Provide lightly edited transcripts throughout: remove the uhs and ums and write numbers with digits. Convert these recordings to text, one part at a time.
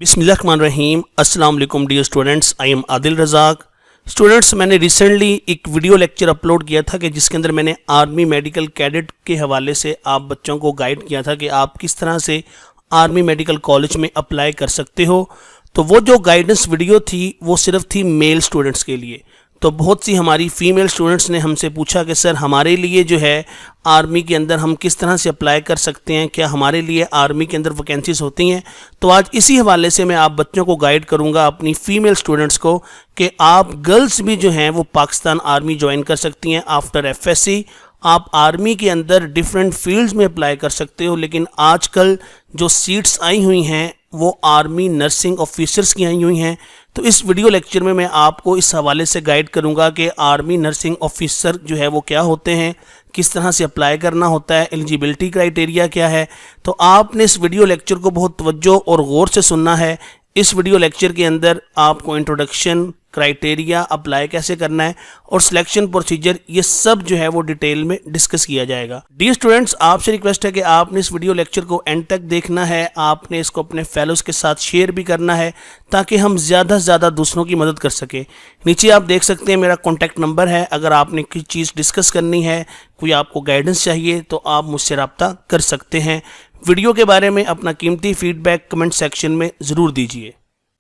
बिस्मिल्लाहिर्रहमानिर्रहीम। अस्सलाम वालेकुम dear students, I am Adil Razzaq. Students, मैंने रिसेंटली एक वीडियो लेक्चर अपलोड किया था कि जिसके अंदर मैंने आर्मी मेडिकल कैडेट के हवाले से आप बच्चों को गाइड किया था कि आप किस तरह से आर्मी मेडिकल कॉलेज में अप्लाई कर सकते हो। तो वो जो गाइडेंस वीडियो थी वो सिर्फ थी मेल स्टूडेंट्स के लिए। तो बहुत सी हमारी फ़ीमेल स्टूडेंट्स ने हमसे पूछा कि सर हमारे लिए जो है आर्मी के अंदर हम किस तरह से अप्लाई कर सकते हैं, क्या हमारे लिए आर्मी के अंदर वैकेंसीज़ होती हैं। तो आज इसी हवाले से मैं आप बच्चों को गाइड करूंगा, अपनी फ़ीमेल स्टूडेंट्स को, कि आप गर्ल्स भी जो हैं वो पाकिस्तान आर्मी ज्वाइन कर सकती हैं आफ्टर FSC। आप आर्मी के अंदर डिफरेंट फील्ड्स में अप्लाई कर सकते हो, लेकिन आजकल जो सीट्स आई हुई हैं वो आर्मी नर्सिंग ऑफिसर्स की आई हुई हैं। तो इस वीडियो लेक्चर में मैं आपको इस हवाले से गाइड करूंगा कि आर्मी नर्सिंग ऑफिसर जो है वो क्या होते हैं, किस तरह से अप्लाई करना होता है, एलिजिबिलिटी क्राइटेरिया क्या है। तो आपने इस वीडियो लेक्चर को बहुत तवज्जो और गौर से सुनना है। इस वीडियो लेक्चर के अंदर आपको इंट्रोडक्शन, क्राइटेरिया, अप्लाई कैसे करना है और सिलेक्शन प्रोसीजर, ये सब जो है वो डिटेल में डिस्कस किया जाएगा। डियर स्टूडेंट्स, आपसे रिक्वेस्ट है कि आपने इस वीडियो लेक्चर को एंड तक देखना है। आपने इसको अपने फेलोज़ के साथ शेयर भी करना है ताकि हम ज़्यादा से ज़्यादा दूसरों की मदद कर सकें। नीचे आप देख सकते हैं मेरा कॉन्टैक्ट नंबर है। अगर आपने कोई चीज़ डिस्कस करनी है, कोई आपको गाइडेंस चाहिए, तो आप मुझसे रब्ता कर सकते हैं। वीडियो के बारे में अपना कीमती फीडबैक कमेंट सेक्शन में ज़रूर दीजिए।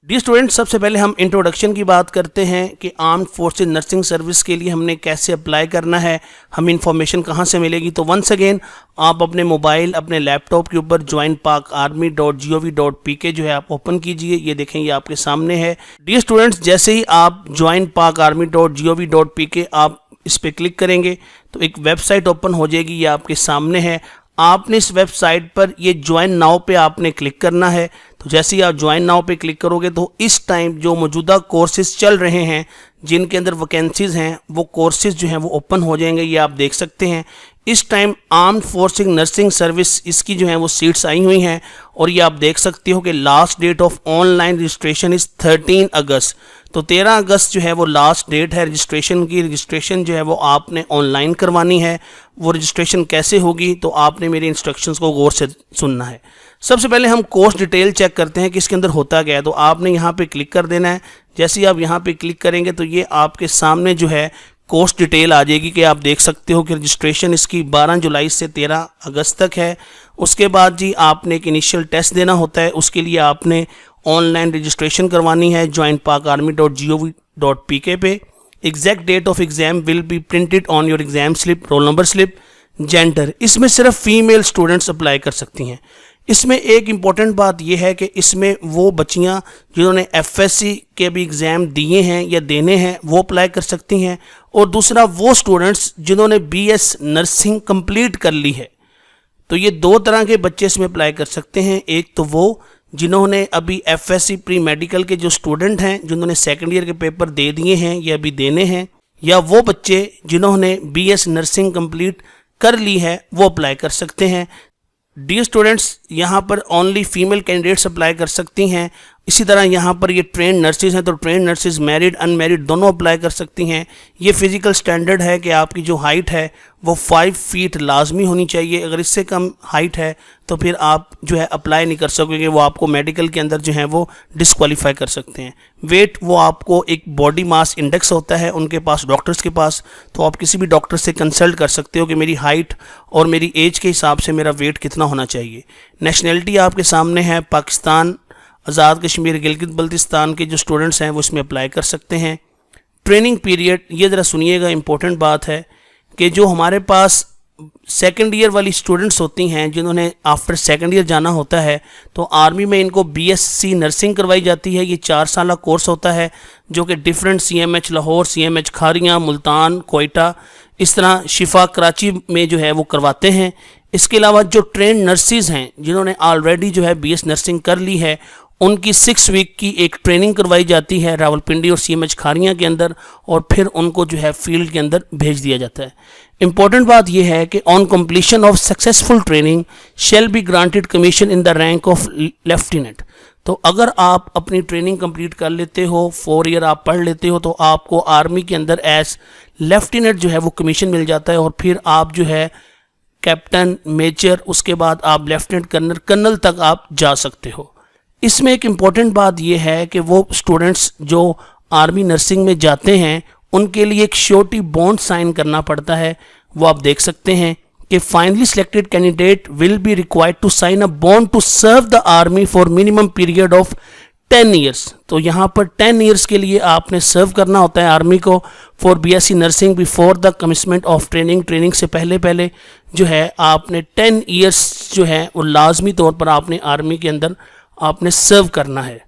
डियर स्टूडेंट्स, सबसे पहले हम इंट्रोडक्शन की बात करते हैं कि आर्म्ड फोर्सेज नर्सिंग सर्विस के लिए हमने कैसे अप्लाई करना है, हमें इंफॉर्मेशन कहाँ से मिलेगी। तो वंस अगेन आप अपने मोबाइल, अपने लैपटॉप के ऊपर joinpakarmy.gov.pk जो है आप ओपन कीजिए। ये देखें, ये आपके सामने है। डियर स्टूडेंट्स, जैसे ही आप joinpakarmy.gov.pk आप इस पर क्लिक करेंगे तो एक वेबसाइट ओपन हो जाएगी, ये आपके सामने है। आपने इस वेबसाइट पर ये ज्वाइन नाउ पे आपने क्लिक करना है। तो जैसे ही आप ज्वाइन नाउ पे क्लिक करोगे तो इस टाइम जो मौजूदा कोर्सेज चल रहे हैं जिनके अंदर वैकेंसीज़ हैं वो कोर्सेज जो हैं वो ओपन हो जाएंगे। ये आप देख सकते हैं। इस time armed forces nursing service, इसकी जो है वो सीट्स आई हुई हैं और ये आप देख सकते हो कि last date of online registration is 13 अगस्त। तो 13 अगस्त जो है वो लास्ट डेट है रजिस्ट्रेशन की। रजिस्ट्रेशन जो है वो आपने ऑनलाइन करवानी है। वो रजिस्ट्रेशन कैसे होगी, तो आपने मेरे इंस्ट्रक्शंस को गौर से सुनना है। सबसे पहले हम कोर्स डिटेल चेक करते हैं कि इसके अंदर होता क्या है। तो आपने यहाँ पे क्लिक कर देना है। जैसे ही आप यहाँ पे क्लिक करेंगे तो ये आपके सामने जो है कोर्स डिटेल आ जाएगी कि आप देख सकते हो कि रजिस्ट्रेशन इसकी 12 जुलाई से 13 अगस्त तक है। उसके बाद जी आपने एक इनिशियल टेस्ट देना होता है। उसके लिए आपने ऑनलाइन रजिस्ट्रेशन करवानी है joinpakarmy.gov.pk पे। Exact date of exam will be printed on your exam slip, roll number slip. Gender, इसमें सिर्फ फीमेल स्टूडेंट्स अप्लाई कर सकती हैं। इसमें एक इम्पॉर्टेंट बात यह है कि इसमें वो बच्चियां जिन्होंने FSC के भी एग्ज़ाम दिए हैं या देने हैं वो अप्लाई कर सकती हैं, और दूसरा वो स्टूडेंट्स जिन्होंने BS नर्सिंग कंप्लीट कर ली है। तो ये दो तरह के बच्चे इसमें अप्लाई कर सकते हैं। एक तो वो जिन्होंने अभी FSC प्री मेडिकल के जो स्टूडेंट हैं जिन्होंने सेकेंड ईयर के पेपर दे दिए हैं या अभी देने हैं, या वो बच्चे जिन्होंने BS नर्सिंग कंप्लीट कर ली है वो अप्लाई कर सकते हैं। डियर स्टूडेंट्स, यहाँ पर ओनली फीमेल कैंडिडेट्स अप्लाई कर सकती हैं। इसी तरह यहाँ पर ये ट्रेन नर्सेज हैं तो ट्रेन नर्सेज मैरिड अनमैरिड दोनों अप्लाई कर सकती हैं। ये फिज़िकल स्टैंडर्ड है कि आपकी जो हाइट है वो 5 फीट लाजमी होनी चाहिए। अगर इससे कम हाइट है तो फिर आप जो है अप्लाई नहीं कर सकोगे, वो आपको मेडिकल के अंदर जो है वो डिस्क्वालीफाई कर सकते हैं। वेट, वो आपको एक बॉडी मास इंडेक्स होता है उनके पास, डॉक्टर्स के पास। तो आप किसी भी डॉक्टर से कंसल्ट कर सकते हो कि मेरी हाइट और मेरी एज के हिसाब से मेरा वेट कितना होना चाहिए। नेशनैलिटी आपके सामने है, पाकिस्तान, आज़ाद कश्मीर, गिलगित बल्तिस्तान के जो स्टूडेंट्स हैं वो इसमें अप्लाई कर सकते हैं। ट्रेनिंग पीरियड, ये ज़रा सुनिएगा, इंपॉर्टेंट बात है कि जो हमारे पास सेकेंड ईयर वाली स्टूडेंट्स होती हैं जिन्होंने आफ्टर सेकेंड ईयर जाना होता है तो आर्मी में इनको BSc नर्सिंग करवाई जाती है। ये 4 साल कोर्स होता है जो कि different CMH Lahore, CMH Kharian, Multan, Quetta, इस तरह शिफा कराची में जो है वो करवाते हैं। इसके अलावा जो ट्रेन नर्सिस हैं जिन्होंने ऑलरेडी जो है BS नर्सिंग कर ली है उनकी 6 वीक की एक ट्रेनिंग करवाई जाती है रावलपिंडी और CMH खारियाँ के अंदर, और फिर उनको जो है फील्ड के अंदर भेज दिया जाता है। इंपॉर्टेंट बात यह है कि on completion of successful training shall be granted commission in the rank of lieutenant. तो अगर आप अपनी ट्रेनिंग कंप्लीट कर लेते हो, 4 ईयर आप पढ़ लेते हो, तो आपको आर्मी के अंदर एज लेफ्टिनेंट जो है वो कमीशन मिल जाता है और फिर आप जो है कैप्टन, मेजर, उसके बाद आप लेफ्टिनेंट कर्नल, कर्नल तक आप जा सकते हो। इसमें एक इम्पॉर्टेंट बात यह है कि वो स्टूडेंट्स जो आर्मी नर्सिंग में जाते हैं उनके लिए एक श्योरिटी बॉन्ड साइन करना पड़ता है। वो आप देख सकते हैं कि finally selected candidate will be required to sign a bond to serve the army for minimum period of 10 years. तो यहाँ पर 10 ईयर्स के लिए आपने सर्व करना होता है आर्मी को for BSc nursing before the commencement of training. Training से पहले पहले जो है आपने 10 ईयर्स जो है वो लाजमी तौर पर आपने आर्मी के अंदर आपने सर्व करना है।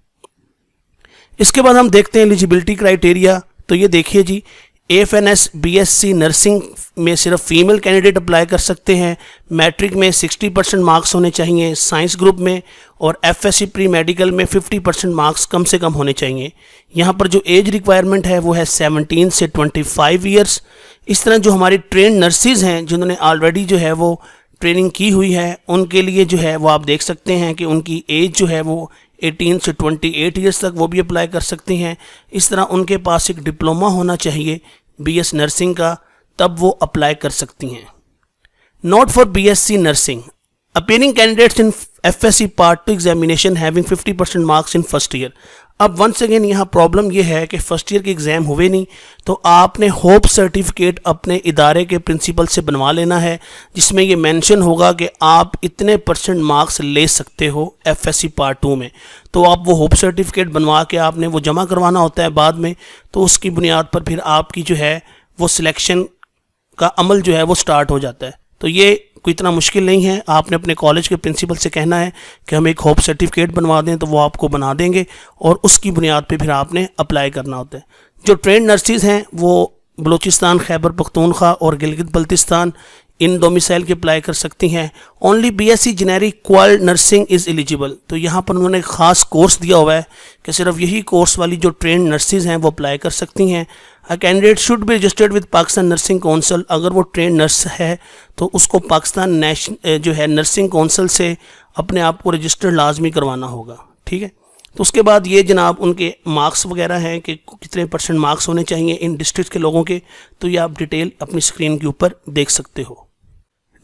इसके बाद हम देखते हैं एलिजिबिलिटी क्राइटेरिया। तो ये देखिए जी, एएफएनएस बीएससी नर्सिंग में सिर्फ फीमेल कैंडिडेट अप्लाई कर सकते हैं। मैट्रिक में 60% मार्क्स होने चाहिए साइंस ग्रुप में, और एफएससी प्री मेडिकल में 50% मार्क्स कम से कम होने चाहिए। यहाँ पर जो एज रिक्वायरमेंट है वो है 17 से 25 ईयर्स। इस तरह जो हमारी ट्रेन नर्सिस हैं जिन्होंने ऑलरेडी जो है वो ट्रेनिंग की हुई है, उनके लिए जो है वो आप देख सकते हैं कि उनकी एज जो है वो 18 से 28 ईयर्स तक वो भी अप्लाई कर सकती हैं। इस तरह उनके पास एक डिप्लोमा होना चाहिए बीएस नर्सिंग का, तब वो अप्लाई कर सकती हैं। Not for BSc nursing appearing candidates in FSc part 2 examination having 50% marks in first year. अब वंस अगेन यहाँ प्रॉब्लम ये है कि फर्स्ट ईयर के एग्ज़ाम हुए नहीं, तो आपने होप सर्टिफिकेट अपने इदारे के प्रिंसिपल से बनवा लेना है, जिसमें ये मेंशन होगा कि आप इतने % मार्क्स ले सकते हो एफएससी पार्ट 2 में। तो आप वो होप सर्टिफिकेट बनवा के आपने वो जमा करवाना होता है बाद में, तो उसकी बुनियाद पर फिर आपकी जो है वो सिलेक्शन का अमल जो है वो स्टार्ट हो जाता है। तो ये कोई इतना मुश्किल नहीं है। आपने अपने कॉलेज के प्रिंसिपल से कहना है कि हम एक होप सर्टिफिकेट बनवा दें, तो वो आपको बना देंगे और उसकी बुनियाद पे फिर आपने अप्लाई करना होता है। जो ट्रेंड नर्सिस हैं वो बलूचिस्तान, खैबर पख्तूनख्वा और गिलगित बल्तिस्तान इन डोमिसाइल के अप्लाई कर सकती हैं। Only BSc generic क्वाल nursing is eligible. तो यहाँ पर उन्होंने एक ख़ास कोर्स दिया हुआ है कि सिर्फ यही कोर्स वाली जो ट्रेंड नर्सिस हैं वो अप्लाई कर सकती हैं। A candidate should be registered with Pakistan nursing council. अगर वो ट्रेंड नर्स है तो उसको पाकिस्तान जो है नर्सिंग काउंसिल से अपने आप को रजिस्टर लाजमी करवाना होगा। ठीक है, तो उसके बाद ये जनाब उनके मार्क्स वगैरह हैं कि कितने % मार्क्स होने चाहिए इन डिस्ट्रिक्ट के लोगों के, तो ये आप डिटेल अपनी स्क्रीन के ऊपर देख सकते हो।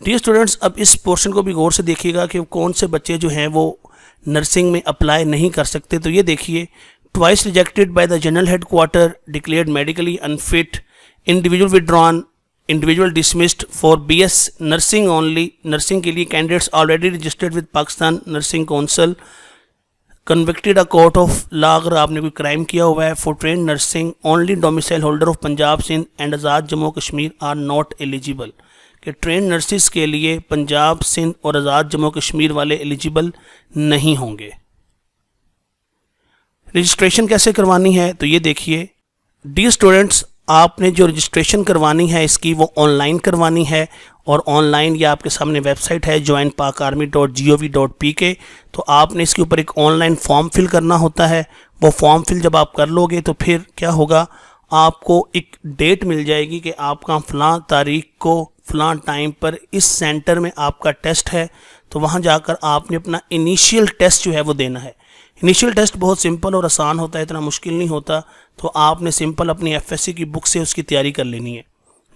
डियर स्टूडेंट्स, अब इस पोर्शन को भी गौर से देखिएगा कि कौन से बच्चे जो हैं वो नर्सिंग में अप्लाई नहीं कर सकते। तो ये देखिए, twice rejected by the general headquarter, declared medically unfit, individual withdrawn, individual dismissed for BS nursing only. Nursing के लिए candidates already registered with Pakistan nursing council, convicted a court of law, अगर आपने कोई क्राइम किया हुआ है। For trained nursing only domicile holder of Punjab, Sindh and Azad Jammu Kashmir are not eligible. कि trained nurses के लिए पंजाब, सिंध और आज़ाद जम्मू कश्मीर वाले एलिजिबल नहीं होंगे। रजिस्ट्रेशन कैसे करवानी है, तो ये देखिए डियर स्टूडेंट्स, आपने जो रजिस्ट्रेशन करवानी है इसकी वो ऑनलाइन करवानी है, और ऑनलाइन ये आपके सामने वेबसाइट है joinpakarmy.gov.pk। तो आपने इसके ऊपर एक ऑनलाइन फॉर्म फिल करना होता है। वो फॉर्म फिल जब आप कर लोगे तो फिर क्या होगा, आपको एक डेट मिल जाएगी कि आपका फ़लाँ तारीख को फ़लाँ टाइम पर इस सेंटर में आपका टेस्ट है। तो वहाँ जाकर आपने अपना इनिशियल टेस्ट जो है वो देना है। इनिशियल टेस्ट बहुत सिंपल और आसान होता है, इतना मुश्किल नहीं होता। तो आपने सिंपल अपनी एफएससी की बुक से उसकी तैयारी कर लेनी है।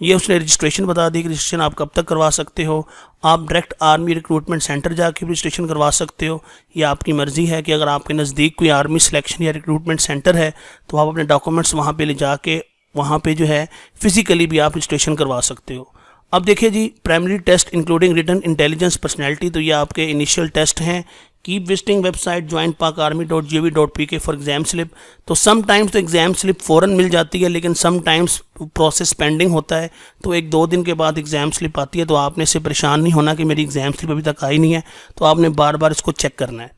ये उसने रजिस्ट्रेशन बता दी कि रजिस्ट्रेशन आप कब तक करवा सकते हो। आप डायरेक्ट आर्मी रिक्रूटमेंट सेंटर जाके रजिस्ट्रेशन करवा सकते हो, या आपकी मर्ज़ी है कि अगर आपके नज़दीक कोई आर्मी सिलेक्शन या रिक्रूटमेंट सेंटर है तो आप अपने डॉक्यूमेंट्स वहाँ पे ले जाके वहाँ पे जो है फ़िज़िकली भी आप रजिस्ट्रेशन करवा सकते हो। अब देखिए जी, primary test including written intelligence personality, तो ये आपके इनिशियल टेस्ट हैं। Keep visiting website joinpakarmy.gov.pk for exam slip. तो समटाइम्स तो एग्ज़ाम स्लिप फ़ौरन मिल जाती है, लेकिन समटाइम्स प्रोसेस पेंडिंग होता है, तो 1-2 दिन के बाद एग्ज़ाम स्लिप आती है। तो आपने इससे परेशान नहीं होना कि मेरी एग्ज़ाम स्लिप अभी तक आई नहीं है, तो आपने बार बार इसको चेक करना है।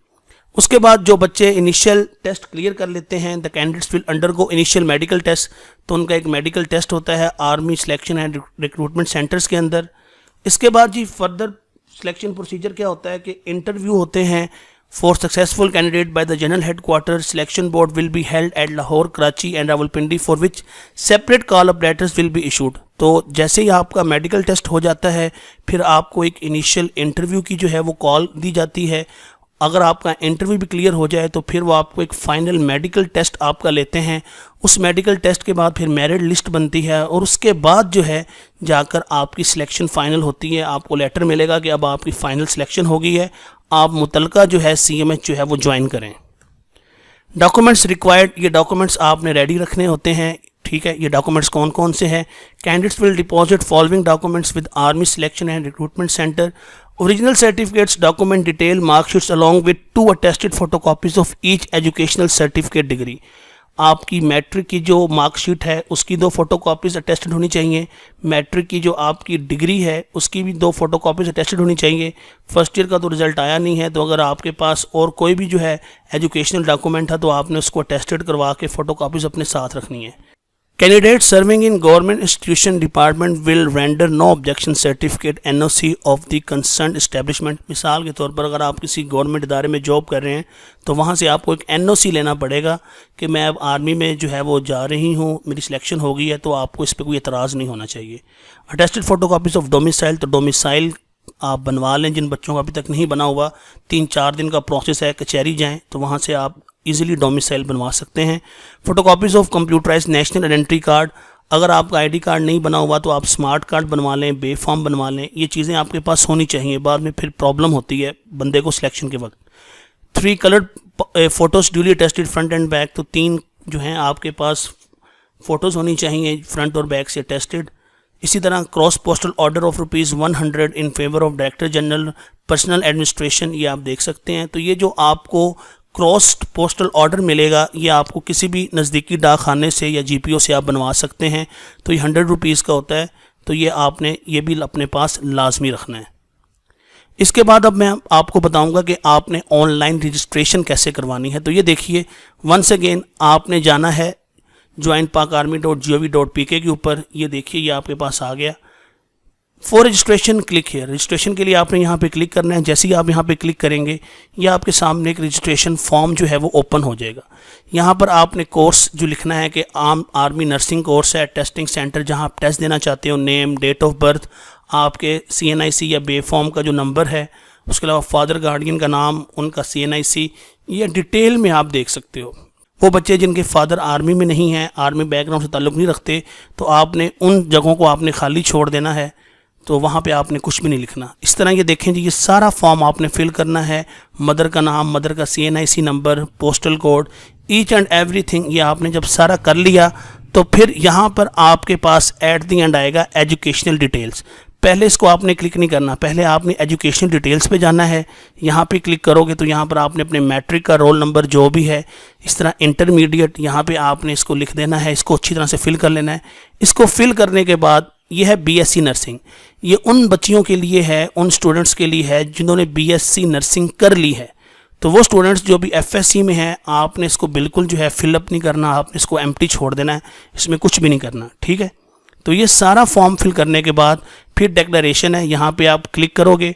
उसके बाद जो बच्चे इनिशियल टेस्ट क्लियर कर लेते हैं, the candidates will undergo initial medical test. तो उनका एक मेडिकल टेस्ट होता है army selection and recruitment centres के अंदर। इसके बाद जी फर्दर सिलेक्शन प्रोसीजर क्या होता है कि इंटरव्यू होते हैं for successful candidate bye the general head quarter. Selection board will be held at Lahore, Karachi and Rawalpindi for which separate call of letters will be issued. तो जैसे ही आपका मेडिकल टेस्ट हो जाता है, फिर आपको एक इनिशियल इंटरव्यू की जो है वो कॉल दी जाती है, अगर आपका इंटरव्यू भी क्लियर हो जाए तो फिर वो आपको एक फ़ाइनल मेडिकल टेस्ट आपका लेते हैं। उस मेडिकल टेस्ट के बाद फिर मेरिट लिस्ट बनती है और उसके बाद जो है जाकर आपकी सिलेक्शन फ़ाइनल होती है। आपको लेटर मिलेगा कि अब आपकी फ़ाइनल सिलेक्शन हो गई है, आप मुतलका जो है CMH जो है वो ज्वाइन करें। डॉक्यूमेंट्स रिक्वायर्ड, ये डॉक्यूमेंट्स आपने रेडी रखने होते हैं, ठीक है। ये डॉक्यूमेंट्स कौन कौन से हैं? Candidates will deposit following documents with army selection and recruitment centre, original certificates, document detail, marksheets along with 2 attested photocopies of each educational certificate degree. आपकी मैट्रिक की जो मार्कशीट है उसकी 2 फोटोकॉपीज़ अटेस्टेड होनी चाहिए। मैट्रिक की जो आपकी डिग्री है उसकी भी 2 फोटोकॉपीज़ अटेस्टेड होनी चाहिए। फर्स्ट ईयर का तो रिज़ल्ट आया नहीं है, तो अगर आपके पास और कोई भी जो है एजुकेशनल डॉक्यूमेंट है तो आपने उसको अटेस्टेड करवा के फ़ोटोकॉपीज़ अपने साथ रखनी है। Candidate serving in government institution department will render no objection certificate NOC of the concern establishment. मिसाल के तौर पर अगर आप किसी गवर्नमेंट इदारे में जॉब कर रहे हैं तो वहाँ से आपको एक NOC लेना पड़ेगा कि मैं अब आर्मी में जो है वो जा रही हूँ, मेरी सिलेक्शन हो गई है, तो आपको इस पर कोई एतराज़ नहीं होना चाहिए। अटेस्टेड फोटोकॉपीज़ ऑफ डोमिसाइल, तो डोमिसाइल आप बनवा लें जिन बच्चों का अभी तक नहीं बना हुआ। 3-4 दिन का प्रोसेस है, कचहरी जाएँ तो वहाँ से आप इजीली डोमिसाइल बनवा सकते हैं। Photocopies of computerised national identity card, अगर आपका ID कार्ड नहीं बना हुआ तो आप स्मार्ट कार्ड बनवा लें, बे फॉर्म बनवा लें, ये चीज़ें आपके पास होनी चाहिए, बाद में फिर प्रॉब्लम होती है बंदे को सिलेक्शन के वक्त। 3 coloured photos duly attested front end back, तो 3 जो हैं आपके पास फ़ोटोज़ होनी चाहिए फ्रंट और बैक से अटेस्टेड। इसी तरह cross postal order of ₹100 in favour of director general personal administration, ये आप देख सकते हैं। तो ये जो आपको क्रॉस पोस्टल ऑर्डर मिलेगा ये आपको किसी भी नज़दीकी डाक खाने से या GPO से आप बनवा सकते हैं। तो ये ₹100 का होता है, तो ये आपने ये भी अपने पास लाजमी रखना है। इसके बाद अब मैं आपको बताऊंगा कि आपने ऑनलाइन रजिस्ट्रेशन कैसे करवानी है। तो ये देखिए, वंस अगेन आपने जाना है joinpakarmy.gov.pk के ऊपर। ये देखिए ये आपके पास आ गया। फॉर रजिस्ट्रेशन क्लिक है, रजिस्ट्रेशन के लिए आपने यहाँ पे क्लिक करना है। जैसे ही आप यहाँ पे क्लिक करेंगे ये आपके सामने एक रजिस्ट्रेशन फॉर्म जो है वो ओपन हो जाएगा। यहाँ पर आपने कोर्स जो लिखना है कि आर्मी नर्सिंग कोर्स है, टेस्टिंग सेंटर जहाँ आप टेस्ट देना चाहते हो, नेम, डेट ऑफ बर्थ, आपके CNIC या बे फॉर्म का जो नंबर है, उसके अलावा फादर गार्डियन का नाम, उनका CNIC, ये डिटेल में आप देख सकते हो। वो बच्चे जिनके फादर आर्मी में नहीं हैं, आर्मी बैकग्राउंड से ताल्लुक़ नहीं रखते, तो आपने उन जगहों को आपने खाली छोड़ देना है, तो वहाँ पे आपने कुछ भी नहीं लिखना। इस तरह ये देखें जी, ये सारा फॉर्म आपने फिल करना है। मदर का नाम, मदर का CNIC number, postal code, each and everything, ये आपने जब सारा कर लिया तो फिर यहाँ पर आपके पास एट द एंड आएगा एजुकेशनल डिटेल्स। पहले इसको आपने क्लिक नहीं करना, पहले आपने एजुकेशनल डिटेल्स पे जाना है। यहाँ पे क्लिक करोगे तो यहाँ पर आपने अपने मैट्रिक का रोल नंबर जो भी है, इस तरह इंटरमीडिएट, यहाँ पे आपने इसको लिख देना है, इसको अच्छी तरह से फिल कर लेना है। इसको फिल करने के बाद ये है BSc नर्सिंग, ये उन बच्चियों के लिए है, उन स्टूडेंट्स के लिए है जिन्होंने BSc नर्सिंग कर ली है। तो वो स्टूडेंट्स जो भी FSC में हैं, आपने इसको बिल्कुल जो है फिलअप नहीं करना, आपने इसको एम्प्टी छोड़ देना है, इसमें कुछ भी नहीं करना, ठीक है। तो ये सारा फॉर्म फिल करने के बाद फिर डिक्लेरेशन है, यहाँ पे आप क्लिक करोगे,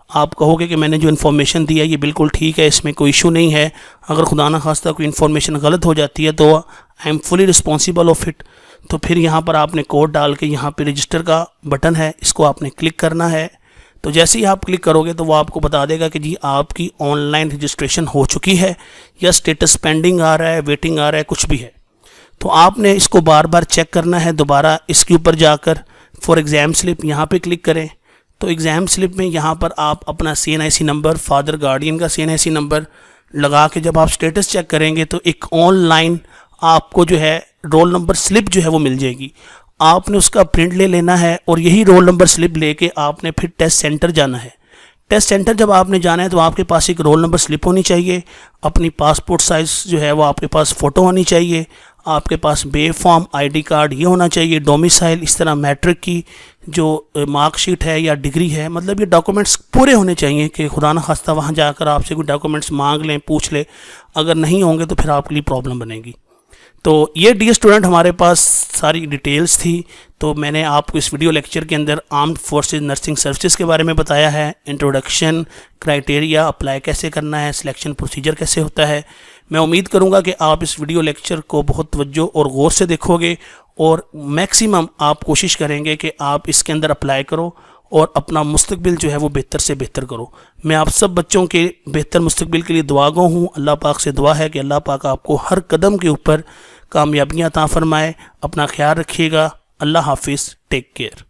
आप कहोगे कि मैंने जो इन्फॉर्मेशन दी है ये बिल्कुल ठीक है, इसमें कोई इशू नहीं है। अगर खुदा न खास्ता कोई इन्फॉर्मेशन गलत हो जाती है तो I am fully responsible of it. तो फिर यहाँ पर आपने कोड डाल के यहाँ पे रजिस्टर का बटन है, इसको आपने क्लिक करना है। तो जैसे ही आप क्लिक करोगे तो वो आपको बता देगा कि जी आपकी ऑनलाइन रजिस्ट्रेशन हो चुकी है या स्टेटस पेंडिंग आ रहा है, वेटिंग आ रहा है, कुछ भी है। तो आपने इसको बार बार चेक करना है। दोबारा इसके ऊपर जाकर फॉर एग्ज़ाम स्लिप यहाँ पे क्लिक करें। तो एग्ज़ाम स्लिप में यहाँ पर आप अपना CNIC नंबर, फादर गार्डियन का CNIC नंबर लगा के जब आप स्टेटस चेक करेंगे तो एक ऑनलाइन आपको जो है रोल नंबर स्लिप जो है वो मिल जाएगी। आपने उसका प्रिंट ले लेना है और यही रोल नंबर स्लिप लेके आपने फिर टेस्ट सेंटर जाना है। टेस्ट सेंटर जब आपने जाना है तो आपके पास एक रोल नंबर स्लिप होनी चाहिए, अपनी पासपोर्ट साइज़ जो है वो आपके पास फ़ोटो होनी चाहिए, आपके पास बे फॉर्म, ID कार्ड ये होना चाहिए, डोमिसाइल, इस तरह मैट्रिक की जो मार्कशीट है या डिग्री है, मतलब ये डॉक्यूमेंट्स पूरे होने चाहिए कि खुदा न खास्ता वहाँ जाकर आपसे कोई डॉक्यूमेंट्स मांग लें, पूछ ले। अगर नहीं होंगे तो फिर आपके लिए प्रॉब्लम बनेगी। तो ये डियर स्टूडेंट हमारे पास सारी डिटेल्स थी। तो मैंने आपको इस वीडियो लेक्चर के अंदर आर्म्ड फोर्सेस नर्सिंग सर्विसेज के बारे में बताया है, इंट्रोडक्शन, क्राइटेरिया, अप्लाई कैसे करना है, सिलेक्शन प्रोसीजर कैसे होता है। मैं उम्मीद करूंगा कि आप इस वीडियो लेक्चर को बहुत तवज्जो और गौर से देखोगे और मैक्सिमम आप कोशिश करेंगे कि आप इसके अंदर अप्लाई करो और अपना मुस्तकबिल जो है वो बेहतर से बेहतर करो। मैं आप सब बच्चों के बेहतर मुस्तकबिल के लिए दुआगो हूँ। अल्लाह पाक से दुआ है कि अल्लाह पाक आपको हर कदम के ऊपर कामयाबियाँ अता फरमाए। अपना ख्याल रखिएगा। अल्लाह हाफिज़। Take care.